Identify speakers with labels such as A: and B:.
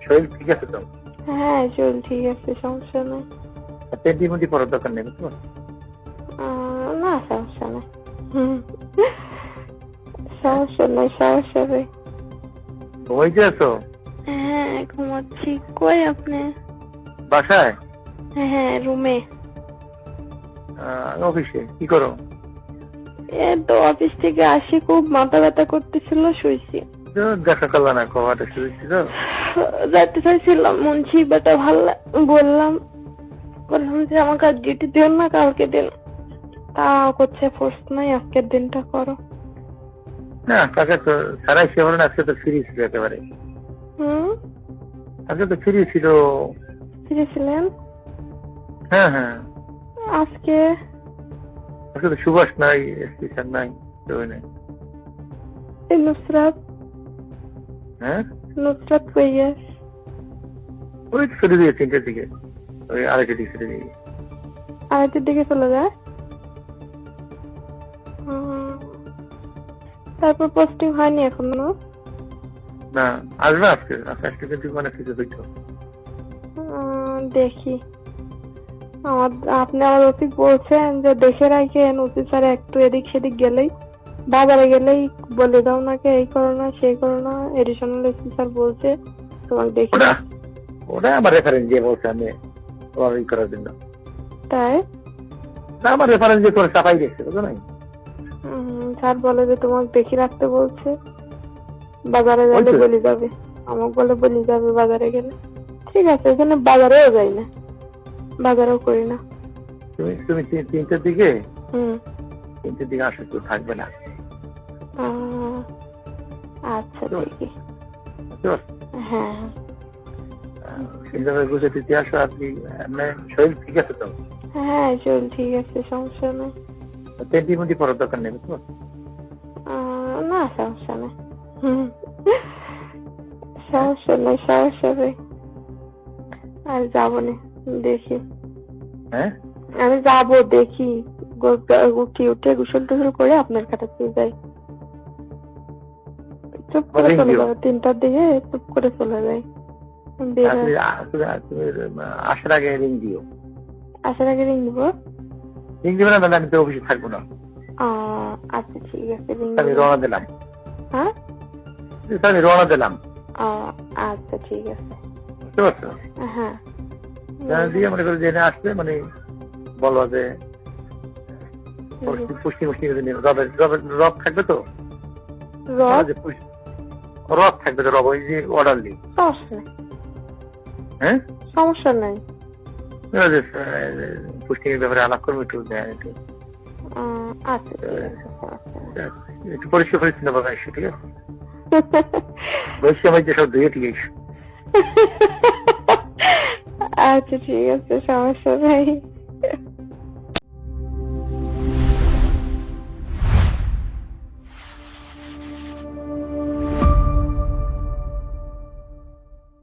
A: শরীর ঠিক আছে তো?
B: হ্যাঁ শরীর ঠিক আছে, সমস্যা নেই।
A: পেন্টিমুটি পড়ার দরকার নেই বুঝছো?
B: না সমস্যা নেই। সমস্যা নেই, সমস্যা নেই।
A: ঘুমাইতে আছো?
B: হ্যাঁ ঘুমাচ্ছি। কই আপনি?
A: বাসায়?
B: হ্যাঁ রুমে।
A: অফিসে কি করো?
B: এ তো অফিস থেকে আসি, খুব মাথা ব্যথা করতেছিল, শুইছি।
A: দেখা করলো না, কবাটা শুয়েছিল।
B: যাইতে চাইছিলাম মুন্সি বেটা বললাম যে আমাকে আজ ডিউটি দিও না, কালকে দিন। তা করছে ফোর্স নাই, আজকের দিনটা করো।
A: না কাকে তো সারাই সে বলেন আজকে তো ফ্রি ছিল একেবারে। আজকে তো ফ্রি ছিল।
B: ফিরে ছিলেন?
A: হ্যাঁ হ্যাঁ,
B: আজকে
A: আজকে তো সুভাষ নাই, স্টেশন নাই, কেউ নেই।
B: নুসরাত,
A: হ্যাঁ
B: নুসরাত কইয়া
A: ওই ছুটি দিয়ে 3টের দিকে, ওই 2:30 দিকে ছুটি দিয়ে।
B: আড়াইটার দিকে চলে যায়। তারপর পোস্টিং হয়নি এখনো?
A: না আসবে আজকে, আজকে কিন্তু অনেক কিছু হইতো।
B: দেখি। আপনি আমার অফিস বলছেন যে দেখে রাখেন, অফিস স্যার একটু এদিক সেদিক গেলেই, বাজারে গেলেই বলে দাও নাকি এই করো না সেই করো না, এডিশনাল এসপি স্যার বলছে তোমাকে দেখি।
A: ওটা আমার রেফারেন্স দিয়ে বলছে আমি তোমার ই করার জন্য।
B: তাই
A: আমার রেফারেন্স দিয়ে করে চাপাই দেখছে, বুঝো নাই?
B: স্যার বলে যে তোমাকে দেখি রাখতে বলছে, বাজারে গেলে বলে যাবে, আমাকে বলে বলে যাবে বাজারে গেলে। ঠিক আছে, এখানে বাজারেও যাই না, বাজারেও করি না।
A: তুমি 3টের দিকে, 3টের দিকে আসলে কেউ থাকবে না।
B: আচ্ছা ঠিকই। হ্যাঁ
A: সুন্দরভাবে বুঝে দিতে আসো। আপনি শরীর ঠিক আছে তো?
B: হ্যাঁ শরীর ঠিক আছে, সমস্যা নেই।
A: পেন্টিমুটি পড়ার দরকার নেই বুঝছো?
B: না সমস্যা নেই। সমস্যা নেই, সমস্যা নেই। আর যাবো না, দেখি।
A: হ্যাঁ
B: আমি যাবো, দেখি উঠে গোসল টোসল করে আপনার কাছে যাই। চুপ করে চলে যাবো, 3টার দিকে চুপ করে চলে যাই।
A: আসার আগে রিং দিও।
B: আসার আগে রিং দিব?
A: রিং দিবে না, আমি তো অফিসে থাকবো না।
B: আচ্ছা ঠিক আছে,
A: আমি রওনা দিলাম।
B: হ্যাঁ
A: আমি রওনা দিলাম।
B: আচ্ছা ঠিক আছে।
A: বুঝতে পারছো?
B: হ্যাঁ
A: দিয়ে মনে করো জেনে আসলে মানে বলো যে পুষ্টি রব থাকবে তো, রব থাকবে তো, রব ওই যে অর্ডার দিই। হ্যাঁ
B: সমস্যা নাই।
A: পুষ্টির ব্যাপারে আলাপ করবো একটু।
B: আচ্ছা
A: একটু পরিষ্কার পরিচ্ছন্ন ভাবে এসো, ঠিক আছে? বলছি আমার যে সব ধুয়ে ঠিক এসো।
B: আচ্ছা ঠিক আছে, সমস্যা নাই।